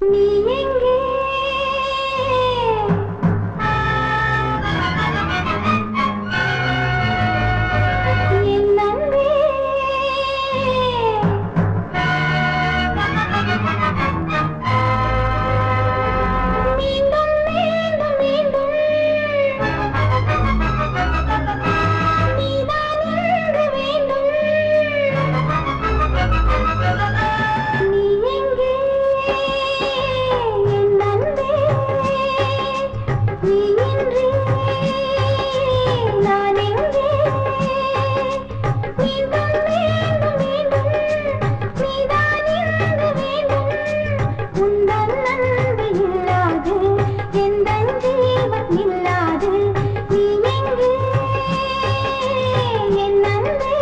நீ எங்கே என் அன்பே மீண்டும் மீண்டும் மீண்டும் நீதான் இங்கு வேண்டும் நீ எங்கே என் அன்பே நீ இன்றி நான் எங்கே மீண்டும் மீண்டும் மீண்டும் நீதான் இங்கு வேண்டும் உந்தன் அன்பு இல்லாது எந்தன் ஜீவன் இல்லாது நீ எங்கே என் அன்பே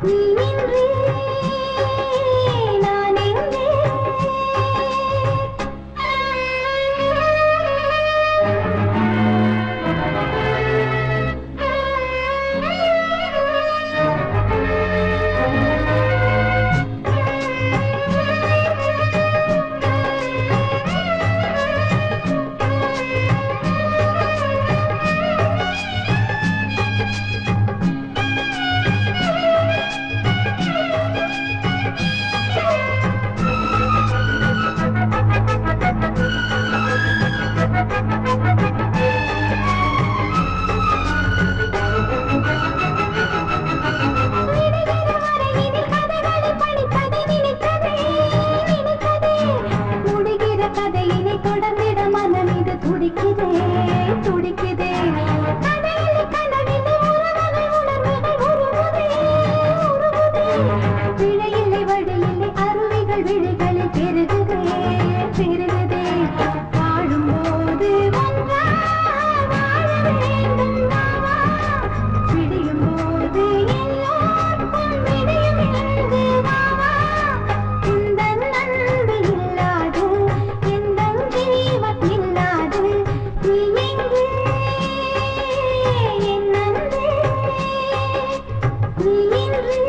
நீ இன்றி நான் எங்கே முடிகிற கதையினை தொடர்ந்திட மனம் இது துடிக்குதே துடிக்குதே கதையிலே கனவிலே உறவுகள் உணர்வுகள் உருகுதே உருகுதே விழையில்லை வழியில்லை அருவிகள் விழிகளில் பெருகுதே பெருகுதே வாழும்போது ஒன்றாக வாழ வேண்டும் நாமா விடியும் போது எல்லோருக்கும் விடியும் இங்கு வாமா உந்தன் அன்பு இல்லாது எந்தன் ஜீவன் இல்லாது நீ எங்கே என் அன்பே நீ இன்றி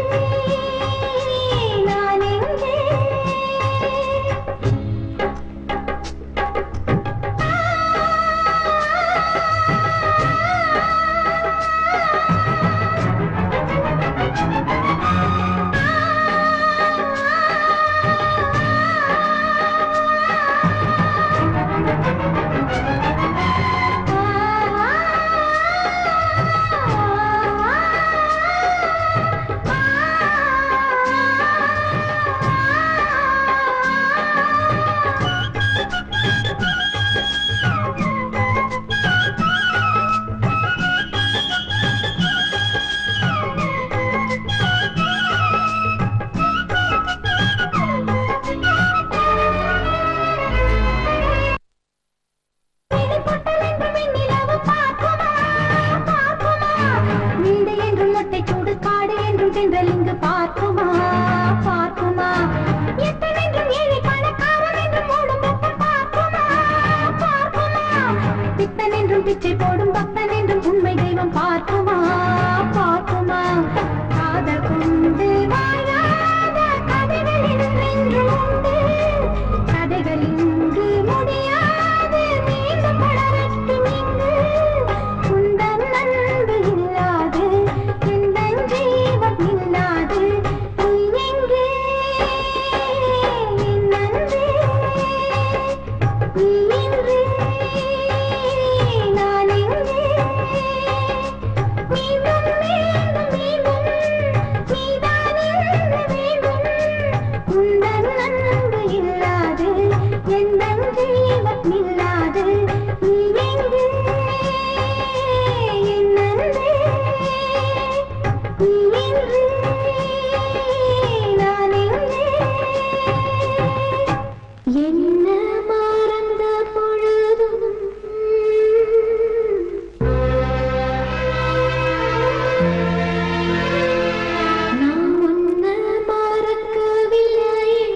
நான் எங்கே வீடு என்றும் மொட்டை சூடு காடு என்றும் தென்றல் இங்கு பார்க்குமா பார்க்குமா எத்தன் என்றும் ஏழை பணக்காரன் என்றும் ஓடும் பக்கம் பார்க்குமா பார்க்குமா பித்தன் என்றும் பிச்சை போடும் பக்தன் என்றும் உண்மை தெய்வம் பார்க்குமா பார்க்குமா காதல் கொண்டு வாழாத கதைகள் என்றென்றும் உண்டு கதைகள் இங்கு முடியாது மீண்டும் படரட்டும் இங்கு உந்தன் அன்பு இல்லாது எந்தன் ஜீவன் இல்லாது நீ எங்கே என் அன்பே நீ இன்றி நான் எங்கே மீண்டும் மீண்டும் மீண்டும் நீதான் இங்கு வேண்டும் உந்தன் அன்பு இல்லாது எந்தன் ஜீவன் இல்லாது நீ எங்கே என் அன்பே நீ இன்றி நான் எங்கே என்ன மறந்த பொழுதும் நான் உன்னை மறக்கவில்லையே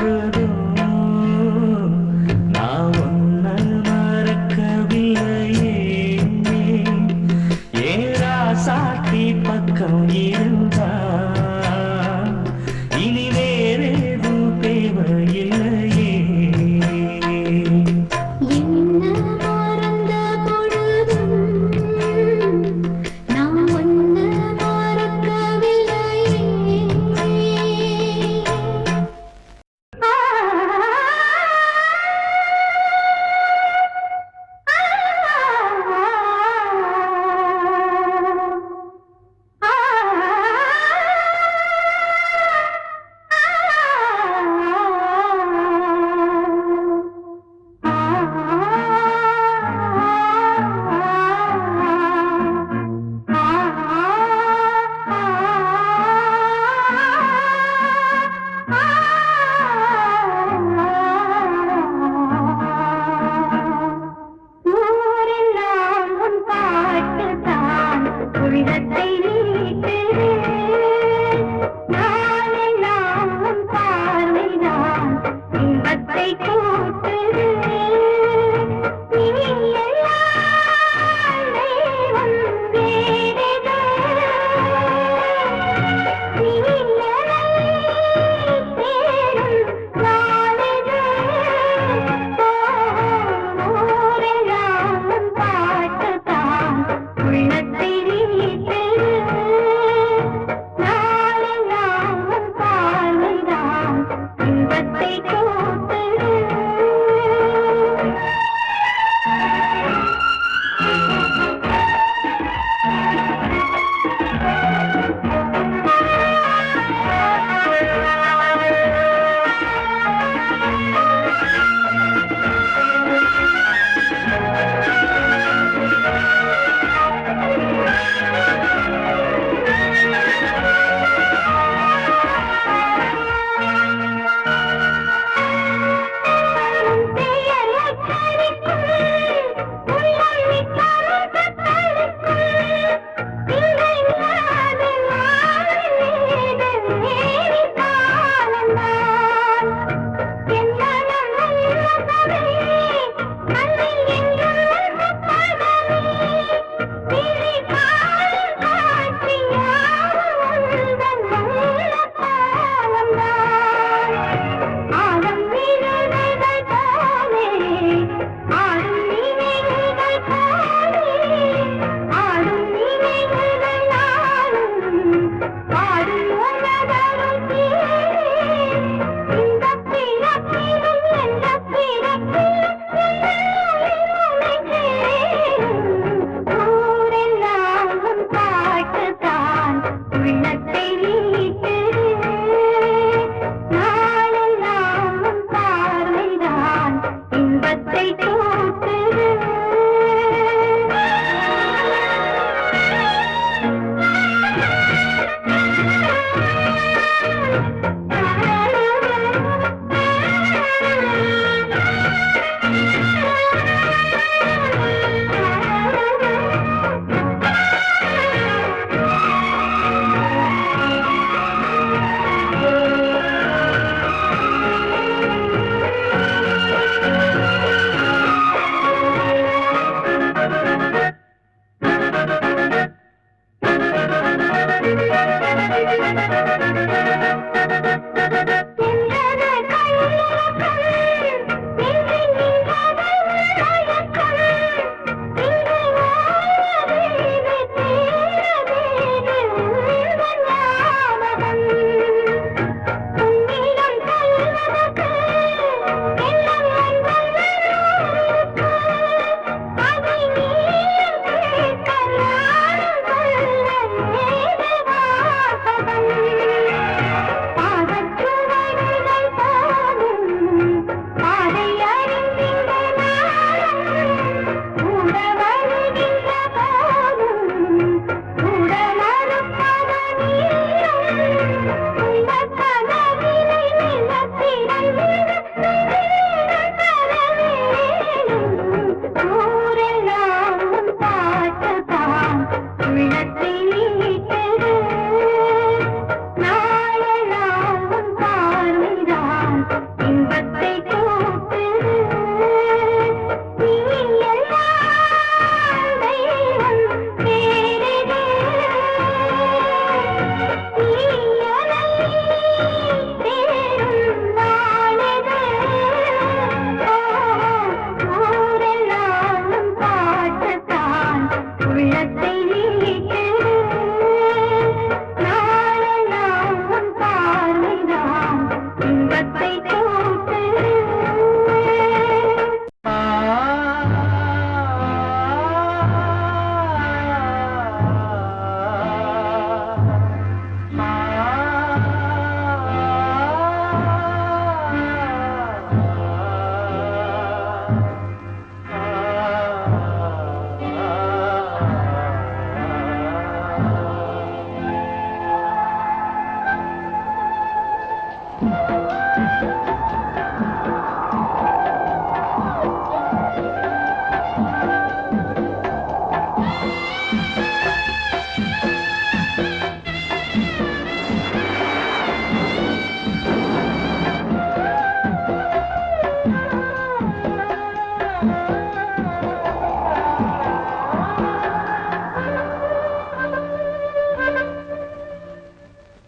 பொழுதும் நான் உன்ன மறக்கவில்லையே. ஏரா சாத்தி பக்கம் இருந்தா இனி வேறேதும் தேவையில்லையே. என்ன மறந்த பொழுதும் நான் உன்னை மறக்கவில்லையே.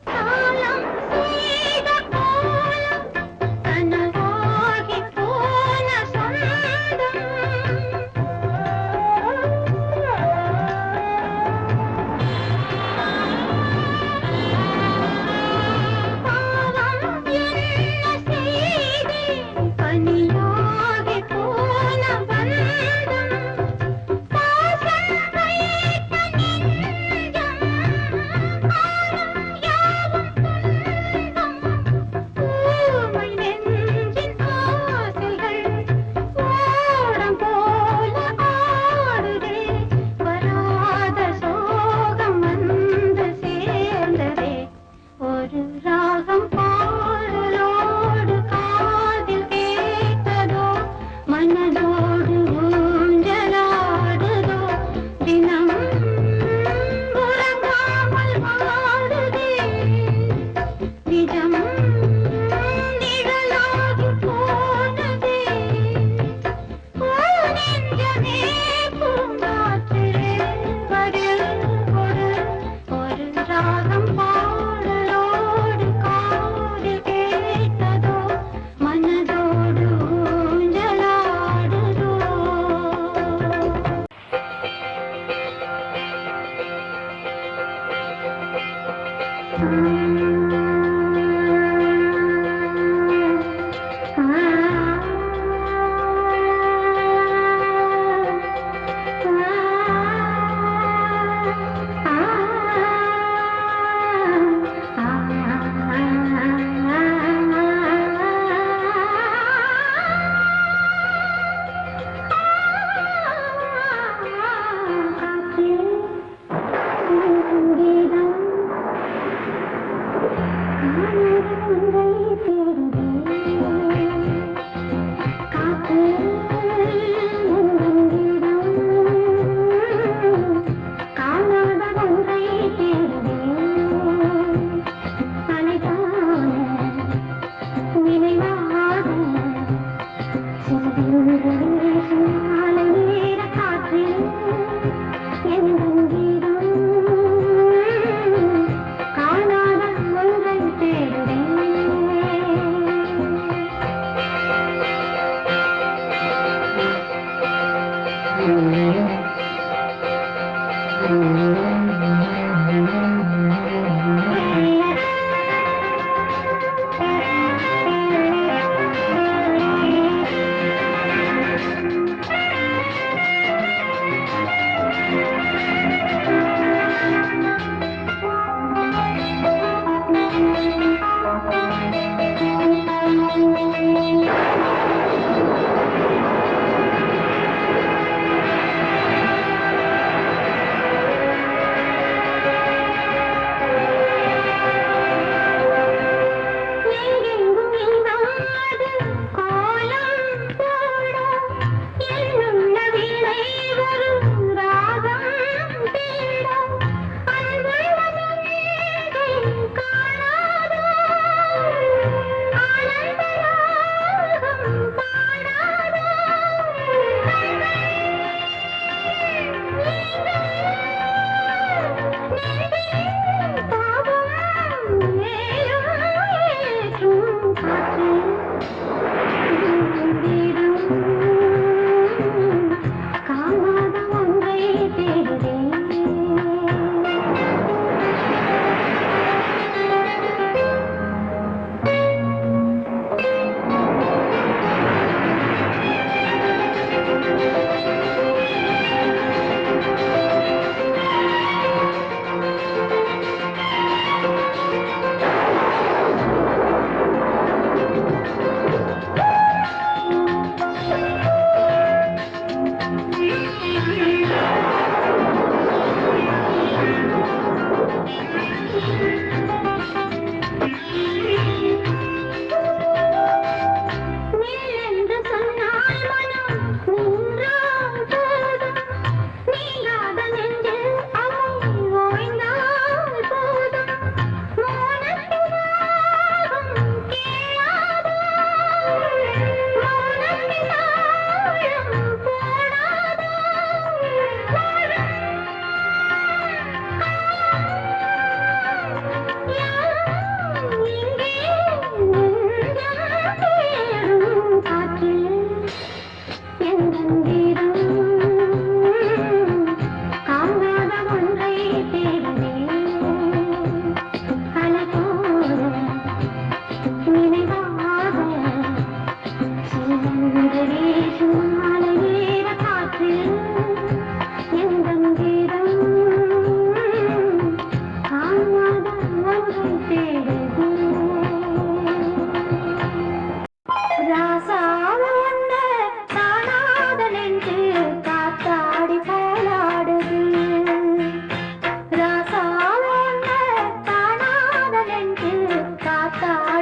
காலம் செய்த கோலங்கள்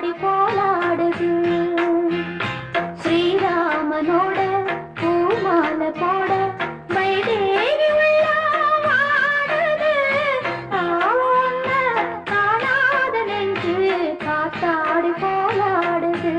காத்தாடி போலாடுது ஸ்ரீராமனோட பூமாலை போட வைதேகி உள்ளம் ஆடுது தாவொன்ன காணாத நெஞ்சு காத்தாடி போலாடுது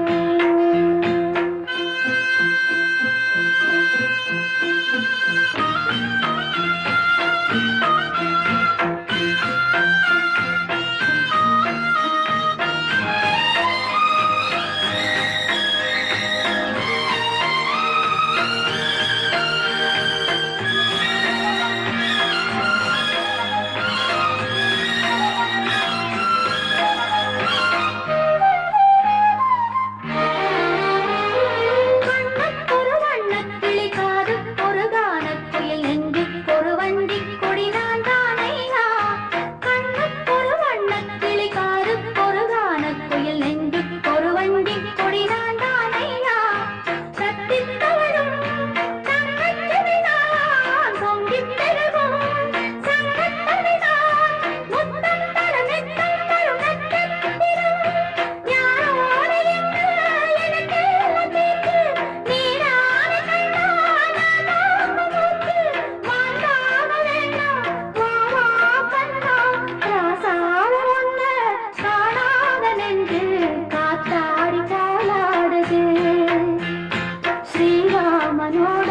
ஸ்ரீராமனோட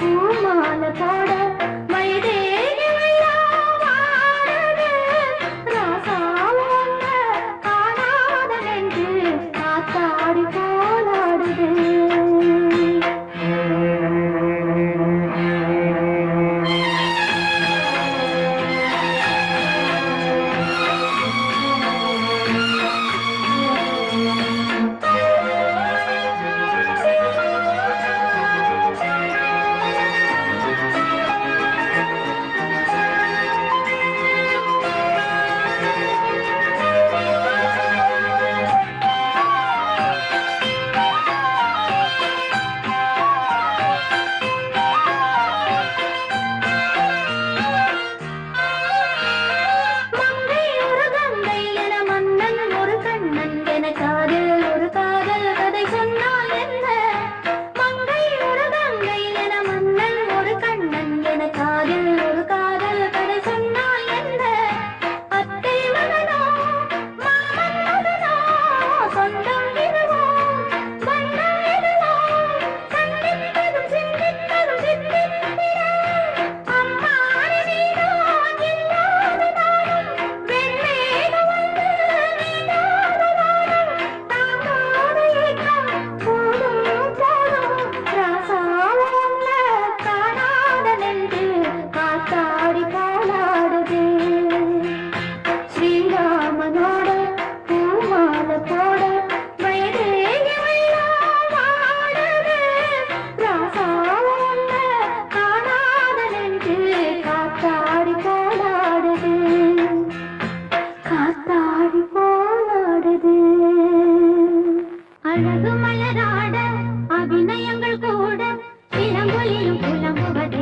பூமாலை போட வைதேகி உள்ளம் ஆடுது ராசாவொன்ன காணாத நெஞ்சு காத்தாடி போலாடுது ஸ்ரீராமனோட பூமாலை போட வைதேகி உள்ளம் ஆடுது ராசாவொன்ன காணாத நெஞ்சு காத்தாடி போலாடுது காத்தாடி போலாடுது அழகு மலராட அபிநயங்கள் கூட இளங்கொலியும் புலம்புவது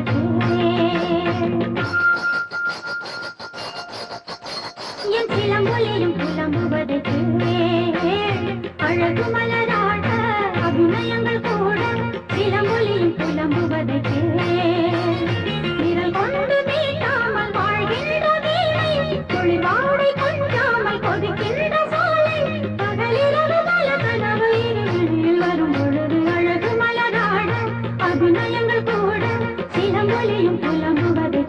என் சிலம்பொலியும் புலம்புவது அழகு மலராட அபிநயங்கள் கூட சிலம்பொலியும் புலம்புவது விரல் கொண்டு நீட்டாமல் வாழ்கின்ற வீணை தொழில்வாடை கொஞ்சாமல் கொதிக்கின்ற சோலை பகலிரவு பல கனவு இருளில் வரும் பொழுது அழகு மலராட அபிநயங்கள் கூட சிலம்பொலியும் புலம்புவது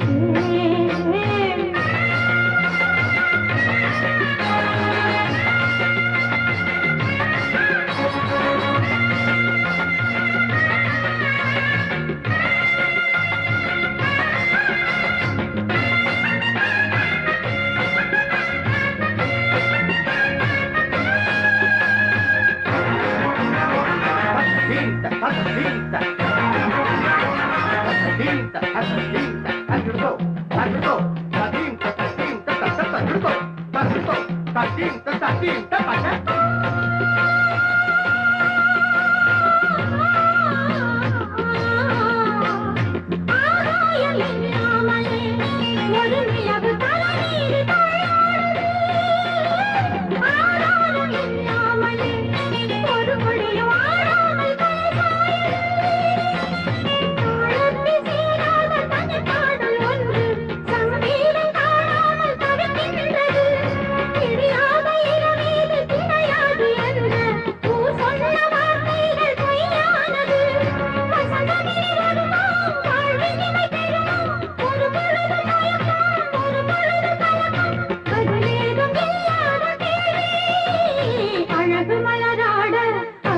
ஒரு நிலவு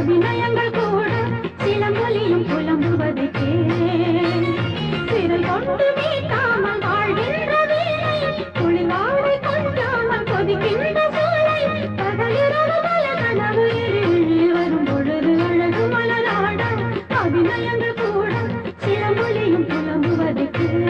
அபிநயங்கள் கூட சிலம்பொலியும் புலம்புவது கேள். விரல் கொண்டு மீட்டாமல் வாழ்கின்ற வீணை, குளிர்வாடை கொஞ்சாமல் கொதிக்கின்ற சோலை, பகலிரவு பல கனவு இருளில் வரும் பொழுது அழகு மலராட அபிநயங்கள் கூட சிலம்பொலியும் புலம்புவது கேள்.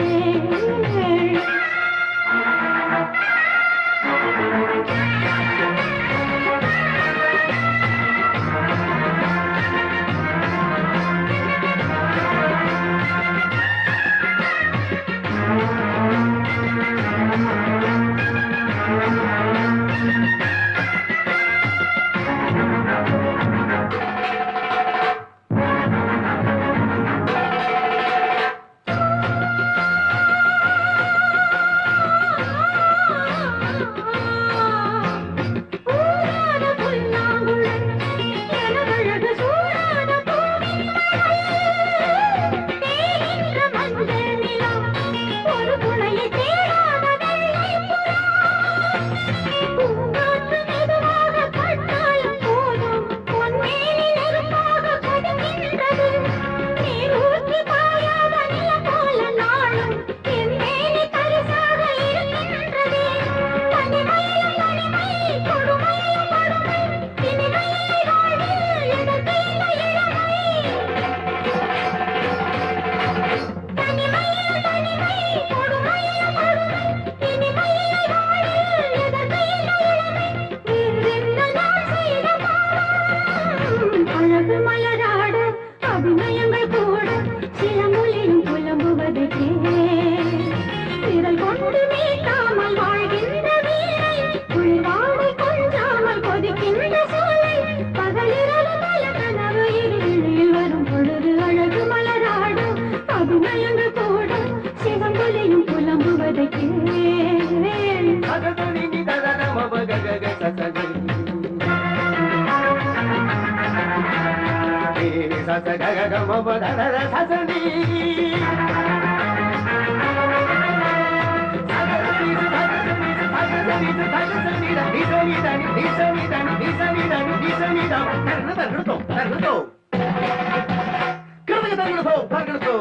ஊரான புல்லாங்குழல் எனதழகு சூடான பூவின் தேகின்ற மஞ்சள் நிலா, ஒரு துணையை தேடாத வெள்ளை புறா. பூங்காற்று மெதுவாக பட்டாலும் போதும் பொன்மேனி நெருப்பாக கொதிக்கின்றது. நீர் ஊற்றி பாயாத நிலம் போல நாளும் என் மேனி பரிசாக இருக்கின்றதே. தனிமையில் தனிமை, கொடுமையில் கொடுமை, இனிமையில் வாழ்வில் எதற்கு இந்த இளமை? தனிமையில் தனிமை, கொடுமையில் கொடுமை, இனிமையில் வாழ்வில் எதற்கு இந்த இளமை? வேறென்ன நான் செய்த பாவம்? அழகு மலராட அபிநயங்கள் கூட சிலம்பொலியும் புலம்புவது கேள். விரல் கொண்டு மீட்டாமல் வாழ்கின்ற வீணை, குளிர்வாடை கொஞ்சாமல் கொதிக்கின்ற சோலை, பகலிரவு பல கனவு இருளில் வரும் பொழுது அழகு மலராட அபிநயங்கள் கூட சிலம்பொலியும் புலம்புவது கேள். சகதனினி ததனமப ககக சசகரி. ஏ சசககமப ததர சசனி. சகதனி சகதனி சகதனி சகதனி நிசனிதனி நிசனிதனி நிசனிதனி நிசனிதம். தர்னதர்னதோ தர்னதோ. கிருதகதர்னதோ தர்னதோ.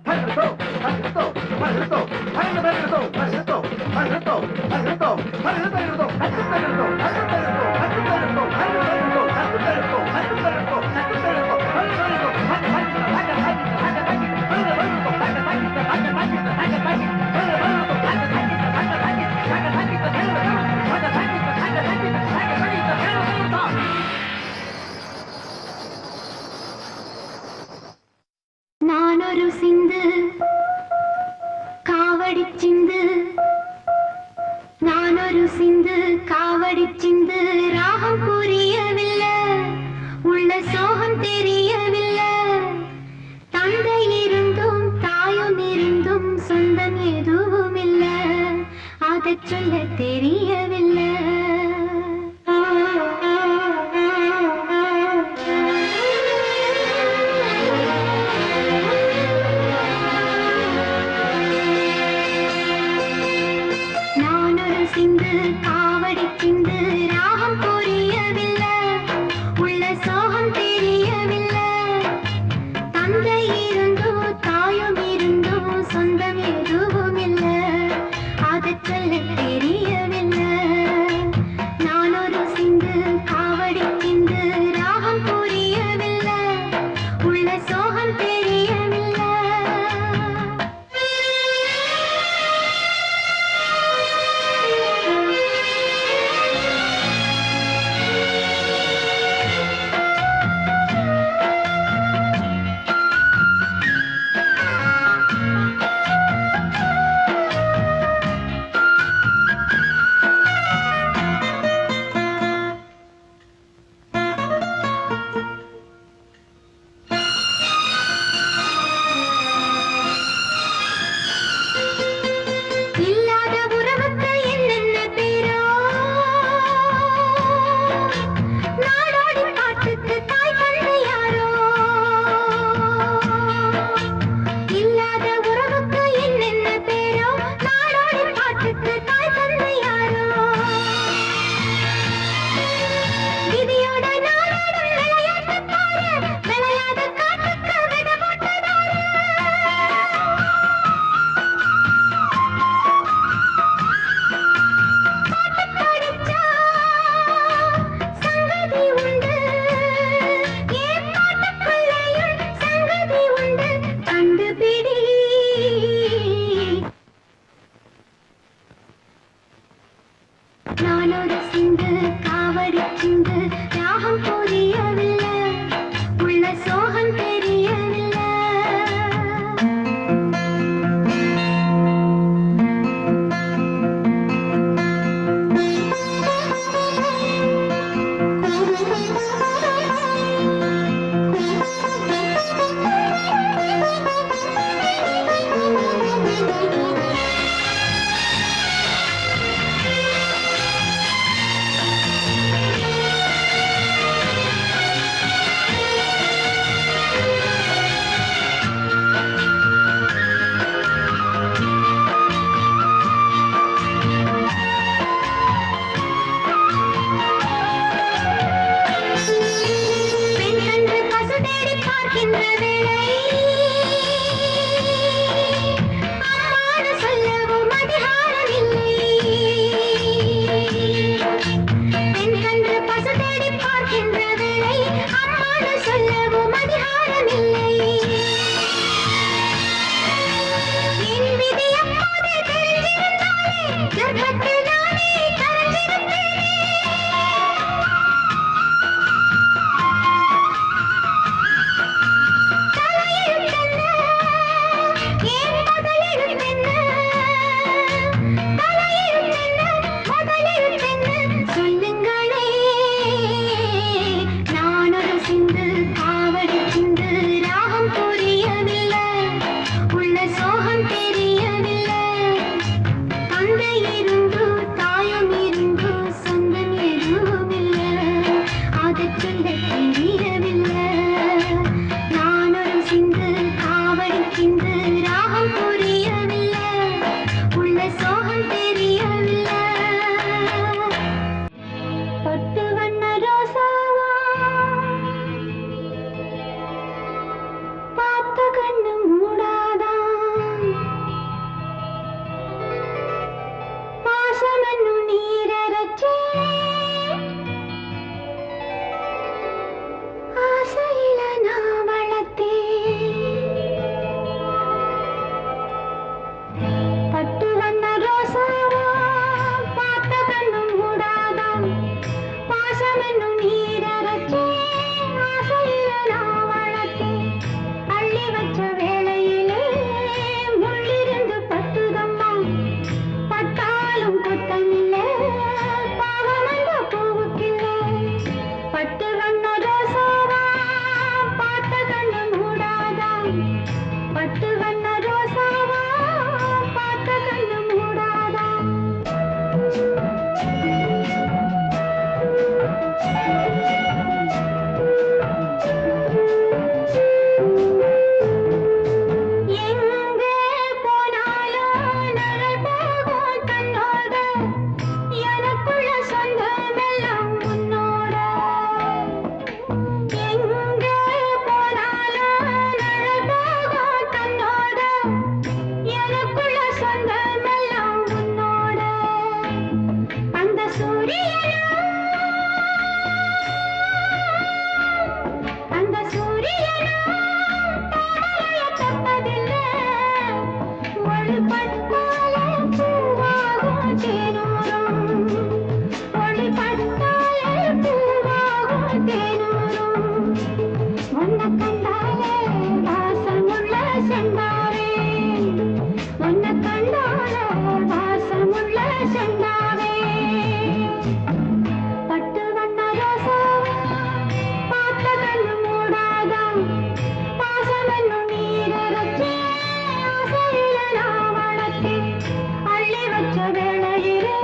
தர்னதோ தர்னதோ தர்னதோ. தர்னதர்னதோ தர்னதோ தர்னதோ தர்னதோ தர்னதோ தர்னதோ தர்னதோ தர்னதோ தர்னதோ தர்னதோ தர்னதோ நானொரு சிந்து காவடி சிந்து, நானொரு சிந்து காவடி சிந்து, ராகம் புரியவில்லை, உள்ள சோகம் தெரியவில்லை. தந்தை இருந்தும் தாயும் இருந்தும் சொந்தம் எதுவும் இல்லை, அதைச் சொல்ல தெரியவில்லை. நானொரு சிந்து காவடி சிந்து, ராகம் புரியவில்லை, உள்ள சோகம் தெரியவில்லை. பார்க்கின்ற வேளை அம்மானு சொல்லவும் அதிகாரமில்லை. என் விதி அப்போதே தெரிஞ்சிருந்தாலே கர்ப்பத்தில் நானே கரைஞ்சிருப்பேனே. தலையெழுத்தென்ன, ஏன் முதலெழுத்தென்ன? தலையெழுத்தென்ன, முதலெழுத்தென்ன? சொல்லுங்களே. நானொரு சிந்து காவடி சிந்து ராகம் புரியவில்லை, உள்ள சோகம் தெரியவில்லை. தந்தை இருந்து தாயும் இருந்து சொந்தம் எதுவுமில்லை, அதைச் சொல்லத் தெரியவில்லை. நானொரு சிந்து காவடி சிந்து ராகம் புரியவில்லை, உள்ள சோகம் தெரியவில்லை. பட்டு வண்ண ரோசாவா பார்த்த கண்ணு மூடாதான், பாசம் என்னும் நீரரைச்சே ஆசையில நான் வளர்த்தேன். பட்டு வண்ண ரோசாவா பார்த்த கண்ணு மூடாதான், பாசம் என்னும் நீரரைச்சே ஆசையில நான் வளர்த்தேன். அள்ளி வச்ச வேளையிலே முள்ளிருந்து பட்டுதம்மா, பட்டாலும் கொத்தமில்லை, பாவம் அந்த பூவுக்கில்லை. பட்டு வண்ண ரோசாவா பார்த்த கண்ணு மூடாதான், பட்டு வண்ண ரோசாவா பார்த்த கண்ணு மூடாதான். எங்கே போனாலும் நிழல் போகும் தன்னோட, எனக்குள்ள சொந்தமெல்லாம் உன்னோட. எங்கே போனாலும் நிழல் போகும் தன்னோட, எனக்குள்ள சொந்தமெல்லாம் உன்னோட. அந்த சூரியனும் அந்த சூரியனும் தாமரைய தொட்டதில்லை, ஒளிபட்டாலே பூவாகும் தேனூரும், ஒளிபட்டாலே பூவாகும் தேனூரும். உன்னை கண்டாலே வாசமுள்ள செந்தாவே, உன்னை கண்டாலே வாசமுள்ள செந்தாவே. பட்டு வண்ண ரோசாவா பார்த்த கண்ணு மூடாதான், பாசம் என்னும் நீரரைச்சே ஆசையில நான் வளர்த்தேன். அள்ளி வச்ச வேளையிலே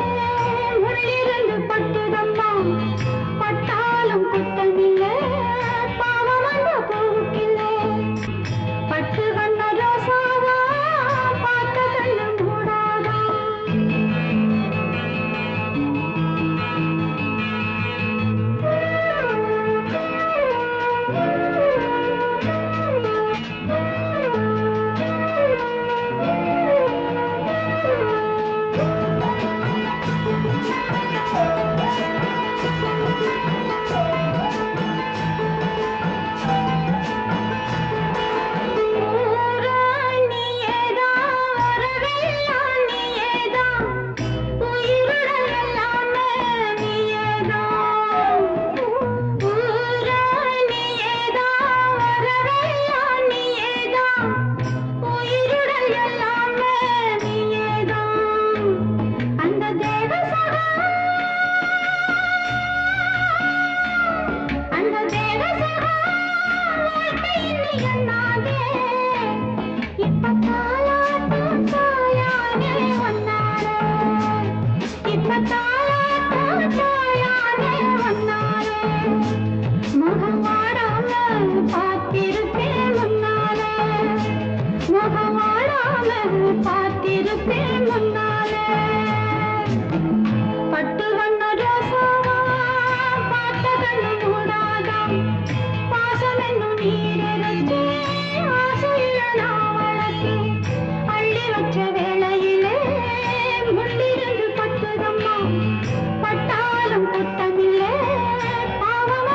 முள்ளிருந்து பட்டுதம்மா, பட்டாலும் குத்தமில்லை, பாவம் அந்த பூவுக்கில்லை. பட்டு வண்ண ரோசாவா பார்த்த கண்ணு மூடாதான். பார்த்திருப்பேன் முன்னாலே. பட்டு வண்ண ரோசாவா பார்த்த கண்ணு மூடாதான், பாசம் என்னும் நீரரைச்சே ஆசையில நான் வளர்த்தேன். அள்ளி வச்ச வேளையிலே முள்ளிருந்து பட்டுதம்மா, பட்டாலும் குத்தமில்லை, பாவம்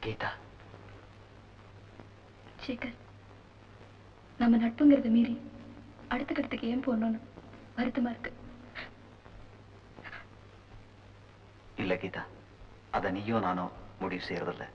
கீதா, சேகர், நம்ம நட்புங்கிறத மீறி அடுத்த கட்டத்துக்கு ஏன் போனோம்னு வருத்தமா இருக்கு. இல்ல கீதா, அத நீயோ நானோ முடிவு செய்யறதில்ல.